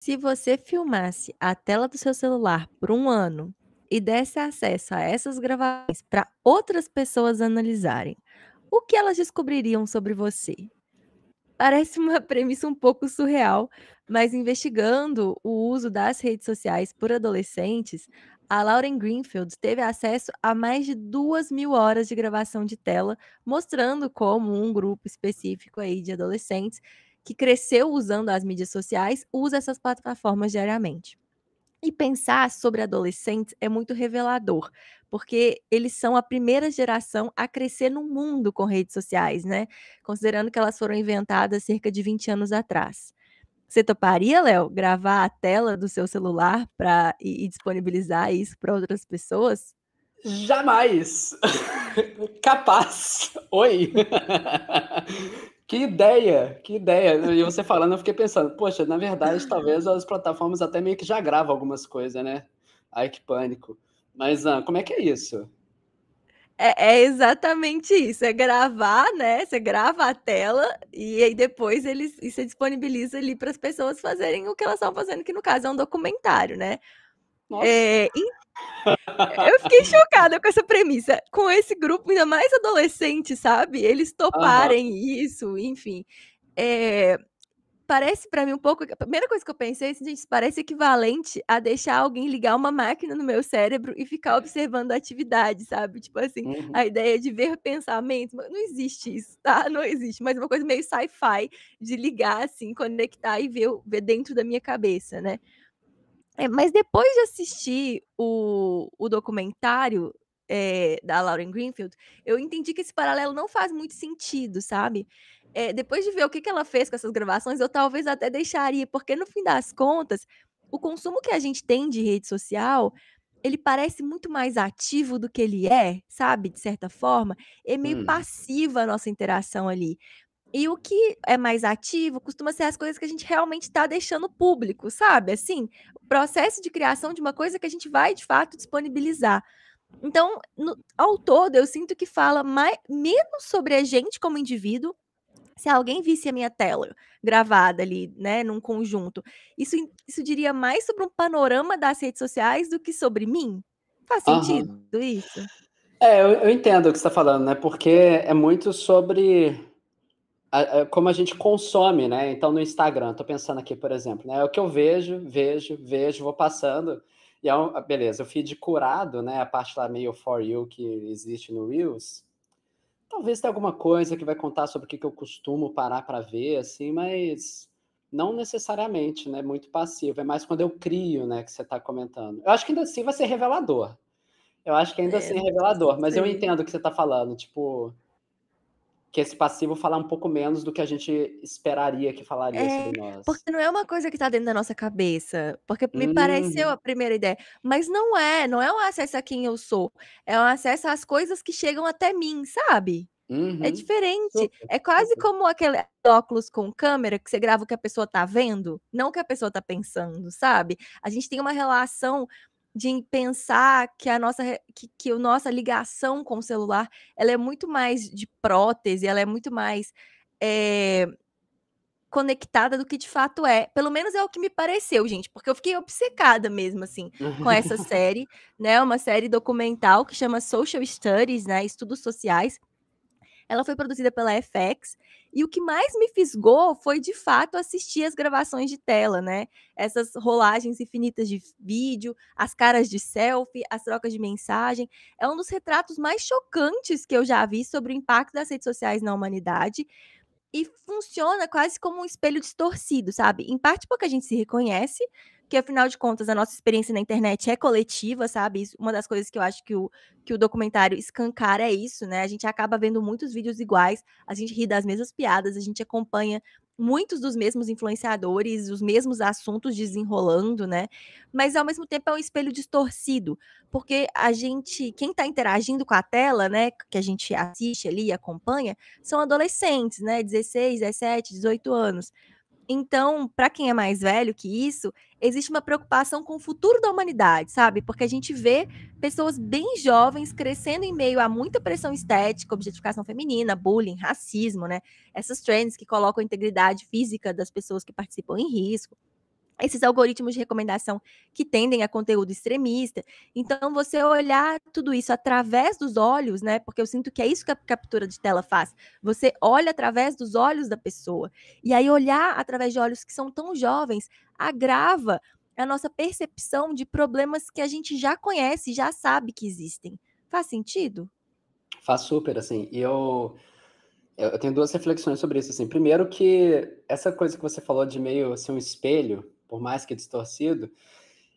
Se você filmasse a tela do seu celular por 1 ano e desse acesso a essas gravações para outras pessoas analisarem, o que elas descobririam sobre você? Parece uma premissa um pouco surreal, mas investigando o uso das redes sociais por adolescentes, a Lauren Greenfield teve acesso a mais de 2.000 horas de gravação de tela, mostrando como um grupo específico aí de adolescentes que cresceu usando as mídias sociais usa essas plataformas diariamente. E pensar sobre adolescentes é muito revelador, porque eles são a primeira geração a crescer no mundo com redes sociais, né, considerando que elas foram inventadas cerca de 20 anos atrás. Você toparia, Léo, gravar a tela do seu celular para e disponibilizar isso para outras pessoas? Jamais! Capaz! Oi! Que ideia! Que ideia! E você falando, eu fiquei pensando, poxa, na verdade, talvez as plataformas até meio que já gravam algumas coisas, né? Ai, que pânico. Mas como é que é isso? É exatamente isso, é gravar, né, você grava a tela e aí depois você disponibiliza ali para as pessoas fazerem o que elas estão fazendo, que no caso é um documentário, né. Nossa! Eh, eu fiquei chocada com essa premissa, com esse grupo, ainda mais adolescente, sabe, eles Aham. toparem isso, enfim. Eh, Parece pra mim um pouco a primeira coisa que eu pensei assim: "Gente, isso parece equivalente a deixar alguém ligar uma máquina no meu cérebro e ficar observando a atividade", sabe, tipo assim, Uhum. a ideia de ver pensamentos, não existe isso, tá, não existe, mas é uma coisa meio sci-fi de ligar, assim, conectar e ver dentro da minha cabeça, né. Mas depois de assistir o documentário, da Lauren Greenfield, eu entendi que esse paralelo não faz muito sentido, sabe. Depois de ver o que que ela fez com essas gravações, eu talvez até deixaria, porque no fim das contas, o consumo que a gente tem de rede social, ele parece muito mais ativo do que ele é, sabe, de certa forma. É meio Hum. passiva a nossa interação ali. E o que é mais ativo costuma ser as coisas que a gente realmente está deixando público, sabe, assim, o processo de criação de uma coisa que a gente vai de fato disponibilizar. Então, ao todo, eu sinto que fala menos sobre a gente como indivíduo, se alguém visse a minha tela gravada ali, né, num conjunto, isso diria mais sobre um panorama das redes sociais do que sobre mim? Faz sentido Aham. isso? Eu entendo o que você está falando, né? Porque é muito sobre como a gente consome, né? Então, no Instagram, tô pensando aqui, por exemplo, né? É o que eu vejo, vou passando. E beleza, o feed curado, né? A parte lá meio For You que existe no Reels. Talvez tenha alguma coisa que vai contar sobre o que eu costumo parar para ver, assim, mas não necessariamente, né? Muito passivo. É mais quando eu crio, né? Que você está comentando. Eu acho que ainda assim vai ser revelador. Eu acho que ainda assim é Não revelador, mas eu sei. entendo o que você está falando, tipo, que esse passivo fala um pouco menos do que a gente esperaria que falaria sobre É, nós. porque não é uma coisa que tá dentro da nossa cabeça, porque me pareceu a Uhum, primeira ideia, mas não é um acesso a quem eu sou, é um acesso às coisas que chegam até mim, sabe? É uhum. diferente, Super, é quase super. como aquele óculos com câmera que você grava o que a pessoa tá vendo, não o que a pessoa tá pensando, sabe? A gente tem uma relação de pensar que a nossa re que o nossa ligação com o celular, ela é muito mais de prótese, ela é muito mais, eh conectada do que de fato é. Pelo menos é o que me pareceu, gente, porque eu fiquei obcecada mesmo, assim, com essa série, né, uma série documental que chama Social Studies, né, Estudos Sociais. Ela foi produzida pela FX, e o que mais me fisgou foi, de fato, assistir as gravações de tela, né, essas rolagens infinitas de vídeo, as caras de selfie, as trocas de mensagem. É um dos retratos mais chocantes que eu já vi sobre o impacto das redes sociais na humanidade, e funciona quase como um espelho distorcido, sabe. Em parte porque a gente se reconhece, que afinal de contas a nossa experiência na internet é coletiva, sabe, isso uma das coisas que eu acho que o documentário escancara é isso, né, a gente acaba vendo muitos vídeos iguais, a gente ri das mesmas piadas, a gente acompanha muitos dos mesmos influenciadores, os mesmos assuntos desenrolando, né, mas ao mesmo tempo é um espelho distorcido, porque a gente quem está interagindo com a tela, né, que a gente assiste ali e acompanha, são adolescentes, né, 16, 17, 18 anos. Então, para quem é mais velho que isso, existe uma preocupação com o futuro da humanidade, sabe, porque a gente vê pessoas bem jovens crescendo em meio a muita pressão estética, objetificação feminina, bullying, racismo, né, essas trends que colocam a integridade física das pessoas que participam em risco. esses algoritmos de recomendação que tendem a conteúdo extremista. Então, você olhar tudo isso através dos olhos, né? Porque eu sinto que é isso que a captura de tela faz. Você olha através dos olhos da pessoa. E aí, olhar através de olhos que são tão jovens agrava a nossa percepção de problemas que a gente já conhece, já sabe que existem. Faz sentido? Faz super, assim. E eu tenho duas reflexões sobre isso, assim. Primeiro que essa coisa que você falou de meio ser um espelho, por mais que distorcido,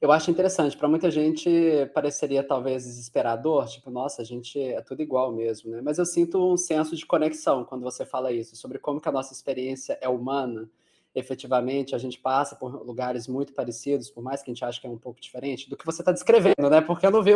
eu acho interessante. Para muita gente pareceria talvez desesperador, tipo, nossa, a gente é tudo igual mesmo, né? Mas eu sinto um senso de conexão quando você fala isso, sobre como que a nossa experiência é humana. Efetivamente, a gente passa por lugares muito parecidos, por mais que a gente ache que é um pouco diferente do que você está descrevendo, né? Porque eu não vi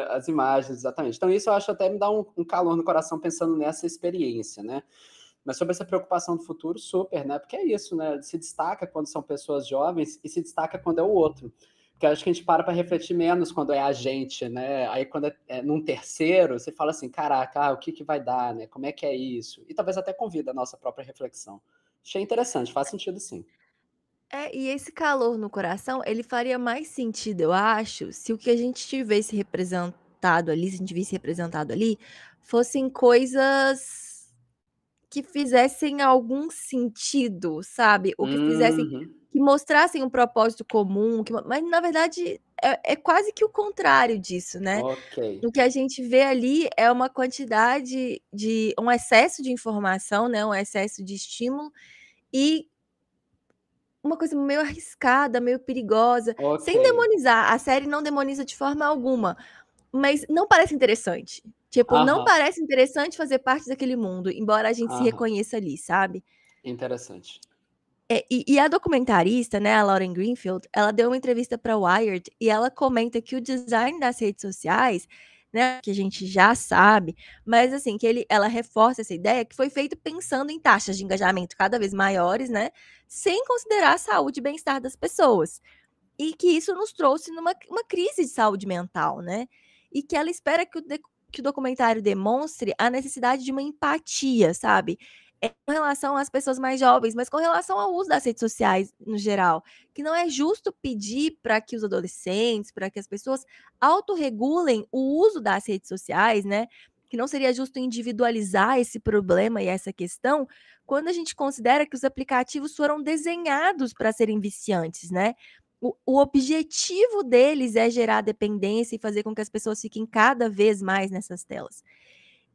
as imagens exatamente. Então, isso eu acho até me dá um calor no coração pensando nessa experiência, né? Mas sobre essa preocupação do futuro, super, né? Porque é isso, né? Se destaca quando são pessoas jovens e se destaca quando é o outro. Porque acho que a gente para refletir menos quando é a gente, né? Aí quando é num terceiro, você fala assim, caraca, o que vai dar, né? Como é que é isso? E talvez até convida a nossa própria reflexão. Achei interessante, faz sentido sim. E esse calor no coração, ele faria mais sentido, eu acho, se o que a gente tivesse representado ali, se a gente visse representado ali, fossem coisas que fizessem algum sentido, sabe? Ou Uhum. que mostrassem um propósito comum, mas na verdade é quase que o contrário disso, né? Ok, O que a gente vê ali é uma quantidade de um excesso de informação, né? Um excesso de estímulo e uma coisa meio arriscada, meio perigosa, ok. sem demonizar, a série não demoniza de forma alguma, mas não parece interessante. Tipo, não Aham, parece interessante fazer parte daquele mundo, embora a gente se aham. reconheça ali, sabe. Interessante. E a documentarista, né, a Lauren Greenfield, ela deu uma entrevista pra Wired e ela comenta que o design das redes sociais, né, que a gente já sabe, mas assim, ela reforça essa ideia que foi feito pensando em taxas de engajamento cada vez maiores, né, sem considerar a saúde e bem-estar das pessoas. E que isso nos trouxe numa uma crise de saúde mental, né. E que ela espera que o documentário demonstre a necessidade de uma empatia, sabe, com relação às pessoas mais jovens, mas com relação ao uso das redes sociais no geral, que não é justo pedir para que os adolescentes, para que as pessoas autorregulem o uso das redes sociais, né, que não seria justo individualizar esse problema e essa questão, quando a gente considera que os aplicativos foram desenhados para serem viciantes, né. O objetivo deles é gerar dependência e fazer com que as pessoas fiquem cada vez mais nessas telas.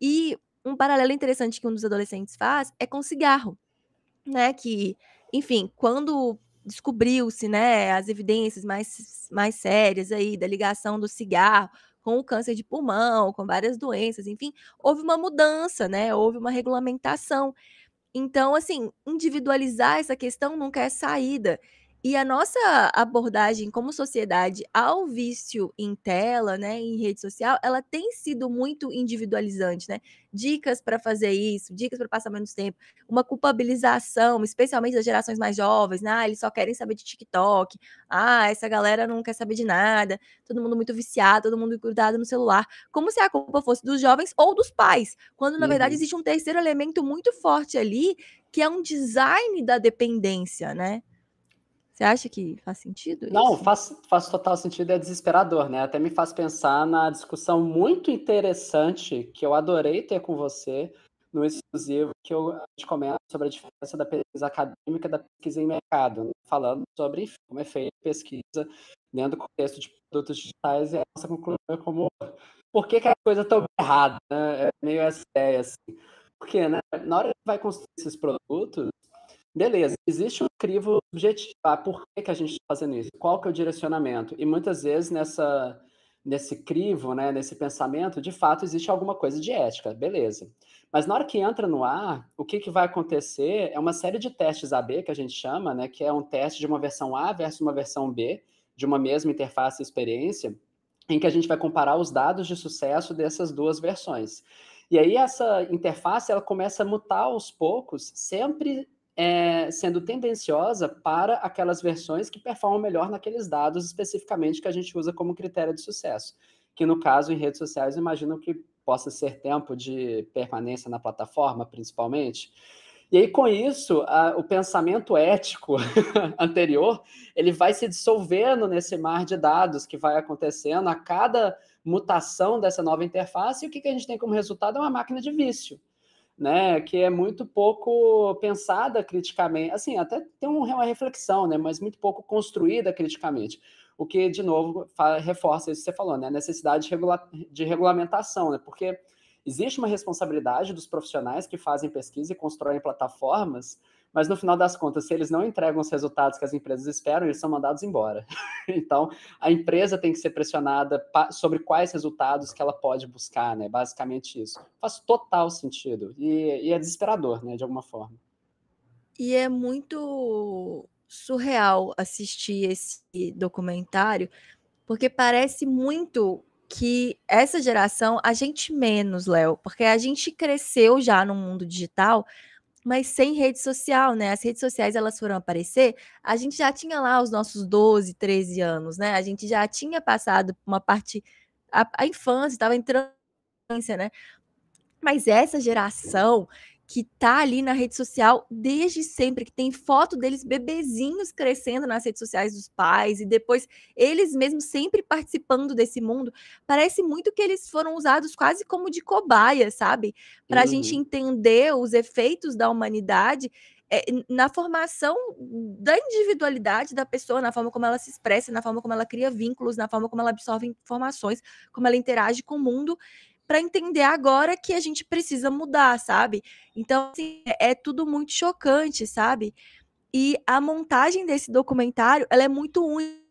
E um paralelo interessante que um dos adolescentes faz é com cigarro, né, que, enfim, quando descobriu-se, né, as evidências mais sérias aí da ligação do cigarro com o câncer de pulmão, com várias doenças, enfim, houve uma mudança, né, houve uma regulamentação. Então, assim, individualizar essa questão nunca é saída. E a nossa abordagem como sociedade ao vício em tela, né, em rede social, ela tem sido muito individualizante, né. Dicas para fazer isso, dicas para passar menos tempo, uma culpabilização, especialmente das gerações mais jovens, né, "Ah, eles só querem saber de TikTok. Ah, essa galera não quer saber de nada, todo mundo muito viciado, todo mundo grudado no celular", como se a culpa fosse dos jovens ou dos pais, quando na verdade Uhum. existe um terceiro elemento muito forte ali, que é um design da dependência, né. Você acha que faz sentido Não, isso? faz total sentido, é desesperador, né, até me faz pensar na discussão muito interessante que eu adorei ter com você no exclusivo a gente comenta sobre a diferença da pesquisa acadêmica e da pesquisa em mercado, né, falando sobre, enfim, como é feita a pesquisa dentro do contexto de produtos digitais e a nossa conclusão é como por que que a coisa está errada, né, é meio essa ideia, assim. Porque, né, na hora que vai construir esses produtos, beleza, existe um crivo objetivo. Ah, por que que a gente está fazendo isso? Qual que é o direcionamento? E muitas vezes nesse crivo, né, nesse pensamento, de fato existe alguma coisa de ética, beleza. Mas na hora que entra no ar, o que que vai acontecer é uma série de testes AB, que a gente chama, né, que é um teste de uma versão A versus uma versão B, de uma mesma interface e experiência, em que a gente vai comparar os dados de sucesso dessas duas versões. E aí essa interface ela começa a mutar aos poucos, sempre sendo tendenciosa para aquelas versões que performam melhor naqueles dados especificamente que a gente usa como critério de sucesso. Que no caso, em redes sociais, imagino que possa ser tempo de permanência na plataforma, principalmente. E aí, com isso, o pensamento ético anterior, ele vai se dissolvendo nesse mar de dados que vai acontecendo a cada mutação dessa nova interface, e o que a gente tem como resultado é uma máquina de vício, né, que é muito pouco pensada criticamente, assim, até tem uma reflexão, né, mas muito pouco construída criticamente, o que, de novo, reforça isso que você falou, né, a necessidade de regulamentação, né, porque existe uma responsabilidade dos profissionais que fazem pesquisa e constroem plataformas, mas no final das contas, se eles não entregam os resultados que as empresas esperam, eles são mandados embora. Então, a empresa tem que ser pressionada sobre quais resultados que ela pode buscar, né? Basicamente isso. Faz total sentido. E é desesperador, né? De alguma forma. E é muito surreal assistir esse documentário, porque parece muito que essa geração, a gente menos, Léo, porque a gente cresceu já no mundo digital, mas sem rede social, né? As redes sociais, elas foram aparecer, a gente já tinha lá os nossos 12, 13 anos, né? A gente já tinha passado uma parte, a infância, estava entrando, né? Mas essa geração que tá ali na rede social desde sempre, que tem foto deles bebezinhos crescendo nas redes sociais dos pais e depois eles mesmos sempre participando desse mundo, parece muito que eles foram usados quase como de cobaia, sabe? Para a gente entender os efeitos da humanidade na formação da individualidade da pessoa, na forma como ela se expressa, na forma como ela cria vínculos, na forma como ela absorve informações, como ela interage com o mundo, para entender agora que a gente precisa mudar, sabe? Então, assim, é tudo muito chocante, sabe? E a montagem desse documentário, ela é muito única.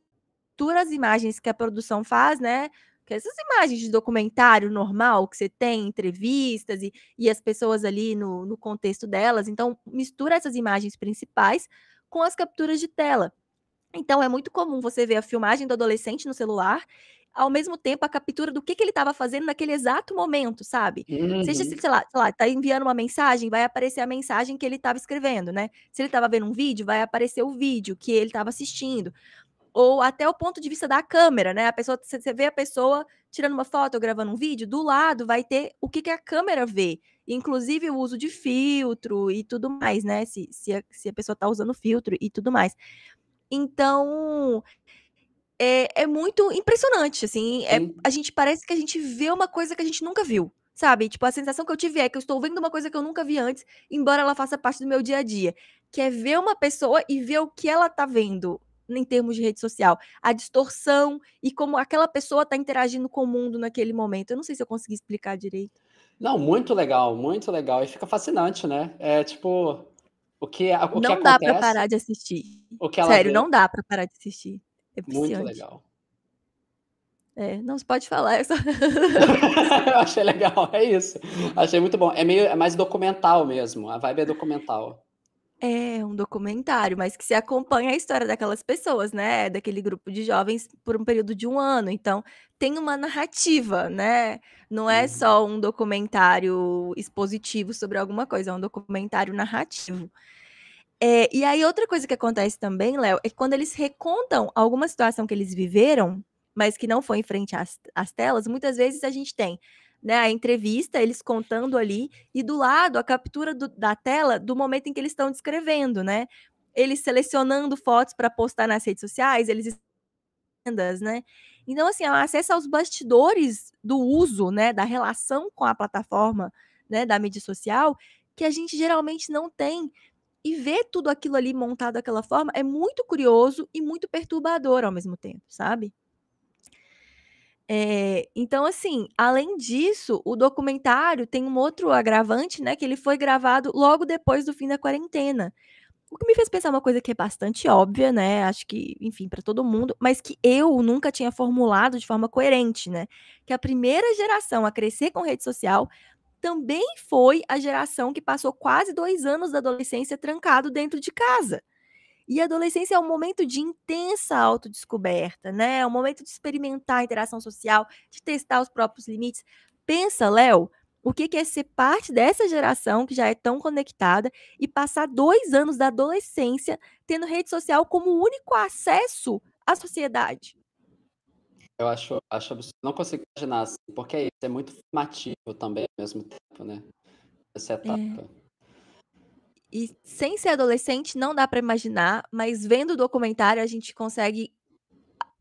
As imagens que a produção faz, né? Que essas imagens de documentário normal que você tem, entrevistas e as pessoas ali no contexto delas. Então, mistura essas imagens principais com as capturas de tela. Então, é muito comum você ver a filmagem do adolescente no celular, ao mesmo tempo a captura do que ele estava fazendo naquele exato momento, sabe? Seja se, sei lá, tá enviando uma mensagem, vai aparecer a mensagem que ele estava escrevendo, né? Se ele estava vendo um vídeo, vai aparecer o vídeo que ele estava assistindo. Ou até o ponto de vista da câmera, né? A pessoa, você vê a pessoa tirando uma foto ou gravando um vídeo, do lado vai ter o que a câmera vê. Inclusive o uso de filtro e tudo mais, né? Se a pessoa tá usando filtro e tudo mais. Então, é muito impressionante, assim, a gente parece que a gente vê uma coisa que a gente nunca viu, sabe? Tipo, a sensação que eu tive é que eu estou vendo uma coisa que eu nunca vi antes, embora ela faça parte do meu dia a dia, que é ver uma pessoa e ver o que ela tá vendo em termos de rede social, a distorção e como aquela pessoa tá interagindo com o mundo naquele momento. Eu não sei se eu consegui explicar direito. Não, muito legal, muito legal. E fica fascinante, né? É tipo, o que Não dá pra acontece, parar de assistir. o que ela Sério, vê, não dá pra parar de assistir. É muito viciante. legal. Não se pode falar, é só... Eu achei legal, é isso. Achei muito bom. É mais documental mesmo. A vibe é documental. É um documentário, mas que se acompanha a história daquelas pessoas, né, daquele grupo de jovens por um período de 1 ano, então tem uma narrativa, né, não é Uhum. só um documentário expositivo sobre alguma coisa, é um documentário narrativo. E aí outra coisa que acontece também, Léo, é que quando eles recontam alguma situação que eles viveram, mas que não foi em frente às telas, muitas vezes a gente tem, né, a entrevista, eles contando ali, e do lado a captura da tela do momento em que eles estão descrevendo, né? Eles selecionando fotos para postar nas redes sociais, eles vendas, né? Então, assim, é um acesso aos bastidores do uso, né, da relação com a plataforma, né, da mídia social, que a gente geralmente não tem. E ver tudo aquilo ali montado daquela forma é muito curioso e muito perturbador ao mesmo tempo, sabe? Então, assim, além disso, o documentário tem um outro agravante, né, que ele foi gravado logo depois do fim da quarentena. O que me fez pensar uma coisa que é bastante óbvia, né, acho que, enfim, para todo mundo, mas que eu nunca tinha formulado de forma coerente, né, que a primeira geração a crescer com rede social também foi a geração que passou quase 2 anos da adolescência trancado dentro de casa. E a adolescência é um momento de intensa autodescoberta, né, é um momento de experimentar a interação social, de testar os próprios limites. Pensa, Léo, o que é ser parte dessa geração que já é tão conectada e passar 2 anos da adolescência tendo rede social como o único acesso à sociedade. Eu acho absurdo. Não consigo imaginar assim, porque é isso, é muito formativo também ao mesmo tempo, né? Essa É. etapa. E sem ser adolescente não dá pra imaginar, mas vendo o documentário a gente consegue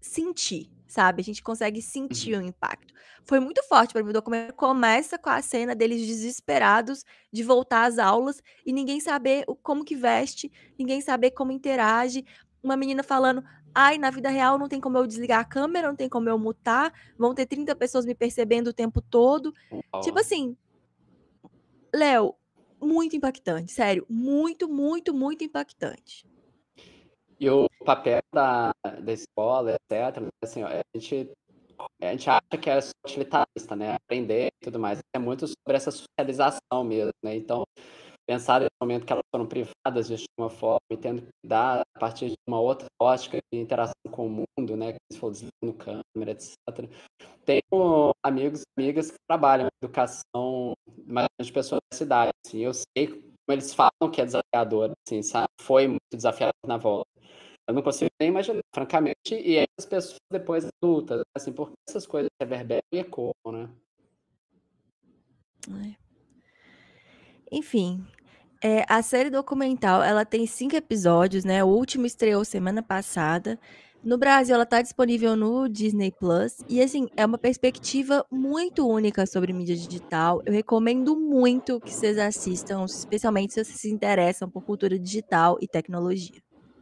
sentir, sabe? A gente consegue sentir o impacto. Foi muito forte pra mim. O documentário começa com a cena deles desesperados de voltar às aulas e ninguém saber como que veste, ninguém saber como interage. Uma menina falando: ai, na vida real não tem como eu desligar a câmera, não tem como eu mutar, vão ter 30 pessoas me percebendo o tempo todo. Tipo assim, Léo, muito impactante, sério, muito, muito, muito impactante. E o papel da escola, etc., assim, ó, a gente acha que é só utilitarista, né? Aprender e tudo mais. É muito sobre essa socialização mesmo, né? Então, pensar nesse momento que elas foram privadas de uma forma e tendo que dar a partir de uma outra ótica de interação com o mundo, né? Que você falou, desligando câmera, etc. Tenho amigos e amigas que trabalham em educação, mas de pessoas da cidade, assim. Eu sei como eles falam que é desafiador, assim, sabe? Foi muito desafiador na volta. Eu não consigo nem imaginar, francamente, e aí as pessoas depois adultas, assim, porque essas coisas reverberam e ecoam, né? Enfim, a série documental, ela tem 5 episódios, né? O último estreou semana passada. No Brasil, ela tá disponível no Disney Plus. E, assim, é uma perspectiva muito única sobre mídia digital. Eu recomendo muito que vocês assistam, especialmente se vocês se interessam por cultura digital e tecnologia.